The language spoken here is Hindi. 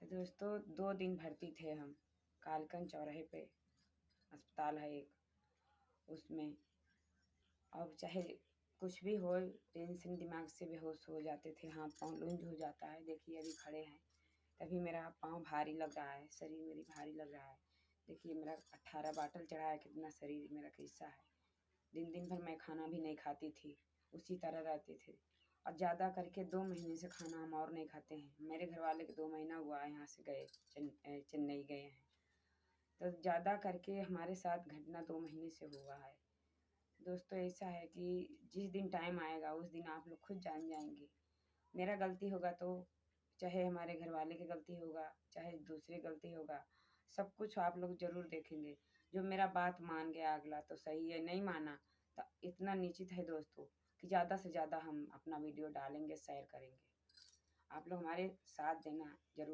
दोस्तों 2 दिन भर्ती थे हम। कालकन चौराहे पे अस्पताल है एक, उसमें। अब चाहे कुछ भी हो, टेंशन दिमाग से बेहोश हो जाते थे, हाथ पाँव लूज हो जाता है। देखिए अभी खड़े हैं, तभी मेरा पाँव भारी लग रहा है, शरीर मेरी भारी लग रहा है। देखिए मेरा 18 बाटल चढ़ा है, कितना शरीर मेरा कैसा है। दिन दिन भर मैं खाना भी नहीं खाती थी, उसी तरह रहते थे। और ज़्यादा करके 2 महीने से खाना हम और नहीं खाते हैं। मेरे घर वाले के 2 महीना हुआ है यहाँ से गए, चेन्नई गए हैं। तो ज़्यादा करके हमारे साथ घटना 2 महीने से हुआ है। दोस्तों ऐसा है कि जिस दिन टाइम आएगा उस दिन आप लोग खुद जान जाएंगे। मेरा गलती होगा तो, चाहे हमारे घर वाले की गलती होगा, चाहे दूसरे गलती होगा, सब कुछ आप लोग ज़रूर देखेंगे। जो मेरा बात मान गया अगला तो सही है, नहीं माना तो इतना निश्चित है दोस्तों कि ज़्यादा से ज़्यादा हम अपना वीडियो डालेंगे, शेयर करेंगे। आप लोग हमारे साथ देना ज़रूर।